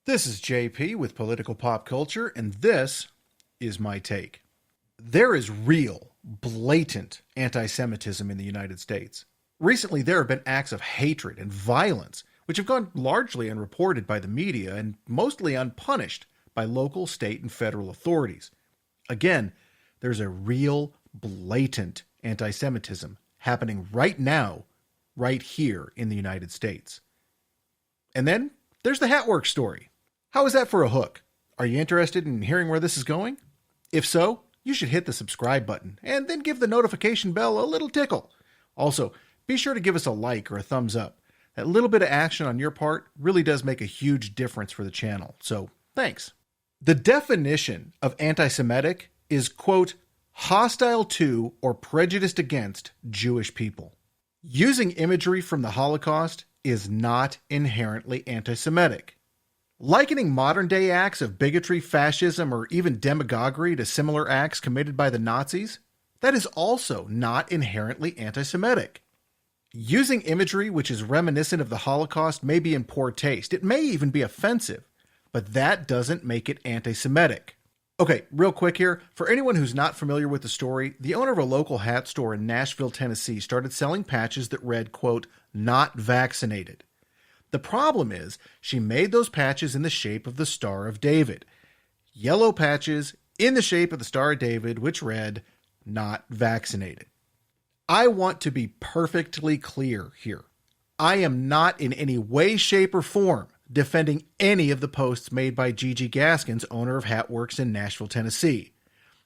This is JP with Political Pop Culture, and this is my take. There is real, blatant anti-Semitism in the United States. Recently, there have been acts of hatred and violence which have gone largely unreported by the media and mostly unpunished by local, state, and federal authorities. Again, there's a real, blatant anti-Semitism happening right now, right here in the United States. And then there's the Hatworks story. How is that for a hook? Are you interested in hearing where this is going? If so, you should hit the subscribe button and then give the notification bell a little tickle. Also, be sure to give us a like or a thumbs up. That little bit of action on your part really does make a huge difference for the channel, so thanks. The definition of anti-Semitic is, quote, hostile to or prejudiced against Jewish people. Using imagery from the Holocaust is not inherently anti-Semitic. Likening modern-day acts of bigotry, fascism, or even demagoguery to similar acts committed by the Nazis, that is also not inherently anti-Semitic. Using imagery which is reminiscent of the Holocaust may be in poor taste. It may even be offensive, but that doesn't make it anti-Semitic. Okay, real quick here. For anyone who's not familiar with the story, the owner of a local hat store in Nashville, Tennessee started selling patches that read, quote, not vaccinated. The problem is, she made those patches in the shape of the Star of David. Yellow patches in the shape of the Star of David, which read, not vaccinated. I want to be perfectly clear here. I am not in any way, shape, or form defending any of the posts made by Gigi Gaskins, owner of Hatworks in Nashville, Tennessee.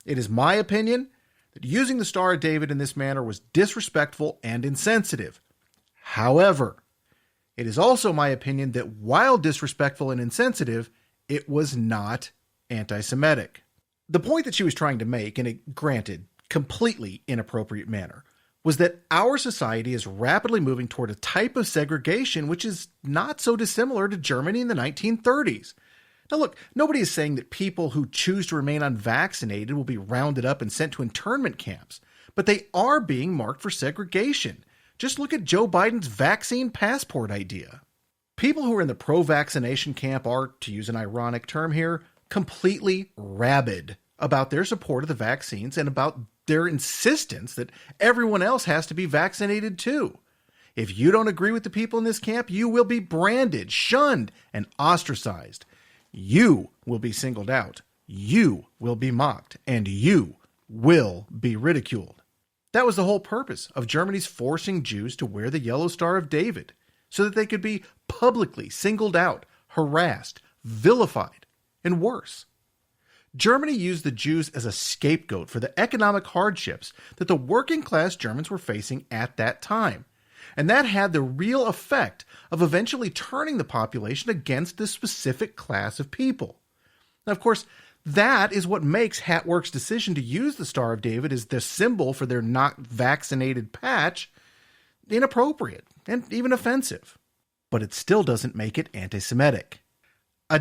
It is my opinion that using the Star of David in this manner was disrespectful and insensitive. However, it is also my opinion that while disrespectful and insensitive, it was not anti-Semitic. The point that she was trying to make, in a granted, completely inappropriate manner, was that our society is rapidly moving toward a type of segregation which is not so dissimilar to Germany in the 1930s. Now look, nobody is saying that people who choose to remain unvaccinated will be rounded up and sent to internment camps, but they are being marked for segregation. Just look at Joe Biden's vaccine passport idea. People who are in the pro-vaccination camp are, to use an ironic term here, completely rabid about their support of the vaccines and about their insistence that everyone else has to be vaccinated too. If you don't agree with the people in this camp, you will be branded, shunned, and ostracized. You will be singled out. You will be mocked, and you will be ridiculed. That was the whole purpose of Germany's forcing Jews to wear the yellow Star of David, so that they could be publicly singled out, harassed, vilified, and worse. Germany used the Jews as a scapegoat for the economic hardships that the working class Germans were facing at that time. And that had the real effect of eventually turning the population against this specific class of people. Now, of course, that is what makes Hatworks' decision to use the Star of David as the symbol for their not vaccinated patch inappropriate and even offensive. But it still doesn't make it anti-Semitic.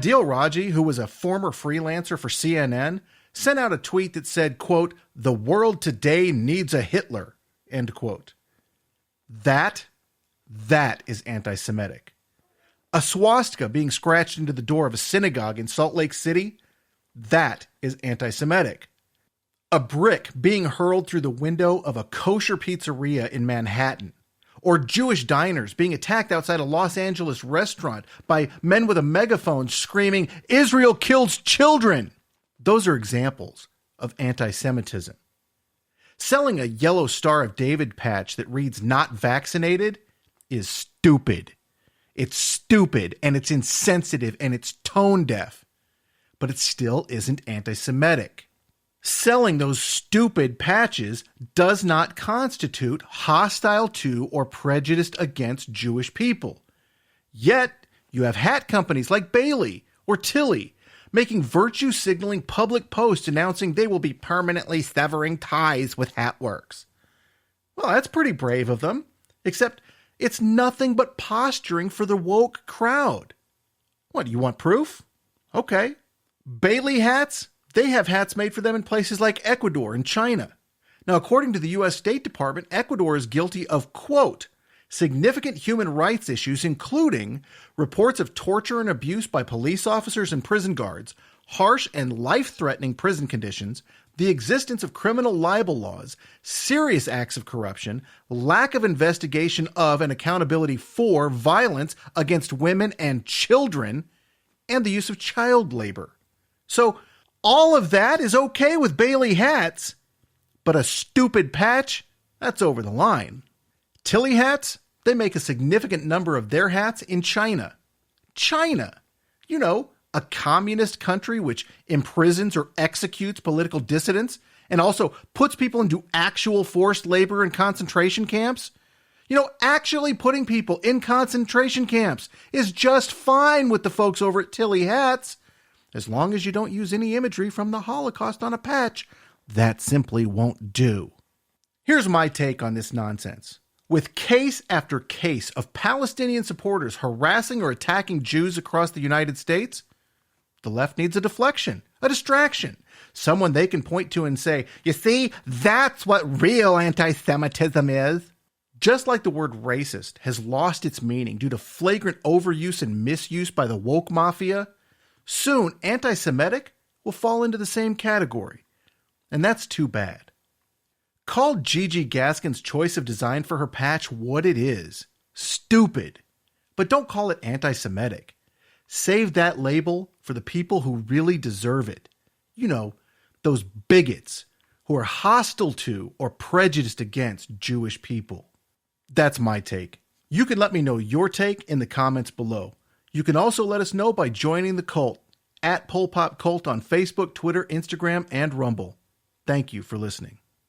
Dil Raji, who was a former freelancer for CNN, sent out a tweet that said, quote, "The world today needs a Hitler," end quote. That is anti-Semitic. A swastika being scratched into the door of a synagogue in Salt Lake City, that is anti-Semitic. A brick being hurled through the window of a kosher pizzeria in Manhattan, or Jewish diners being attacked outside a Los Angeles restaurant by men with a megaphone screaming, "Israel kills children." Those are examples of anti-Semitism. Selling a yellow Star of David patch that reads "not vaccinated" is stupid. It's stupid, and it's insensitive, and it's tone deaf. But it still isn't anti-Semitic. Selling those stupid patches does not constitute hostile to or prejudiced against Jewish people. Yet, you have hat companies like Bailey or Tilly making virtue-signaling public posts announcing they will be permanently severing ties with Hatworks. Well, that's pretty brave of them, except it's nothing but posturing for the woke crowd. What, you want proof? Okay. Bailey hats? They have hats made for them in places like Ecuador and China. Now, according to the U.S. State Department, Ecuador is guilty of, quote, significant human rights issues, including reports of torture and abuse by police officers and prison guards, harsh and life-threatening prison conditions, the existence of criminal libel laws, serious acts of corruption, lack of investigation of and accountability for violence against women and children, and the use of child labor. So all of that is okay with Bailey hats, but a stupid patch, that's over the line. Tilly hats, they make a significant number of their hats in China. China, you know, a communist country which imprisons or executes political dissidents and also puts people into actual forced labor and concentration camps. You know, actually putting people in concentration camps is just fine with the folks over at Tilly Hats, as long as you don't use any imagery from the Holocaust on a patch. That simply won't do. Here's my take on this nonsense. With case after case of Palestinian supporters harassing or attacking Jews across the United States, the left needs a deflection, a distraction, someone they can point to and say, you see, that's what real anti-Semitism is. Just like the word racist has lost its meaning due to flagrant overuse and misuse by the woke mafia, soon anti-Semitic will fall into the same category. And that's too bad. Call Gigi Gaskin's choice of design for her patch what it is. Stupid. But don't call it anti-Semitic. Save that label for the people who really deserve it. You know, those bigots who are hostile to or prejudiced against Jewish people. That's my take. You can let me know your take in the comments below. You can also let us know by joining the cult at Pol Pot Cult on Facebook, Twitter, Instagram, and Rumble. Thank you for listening.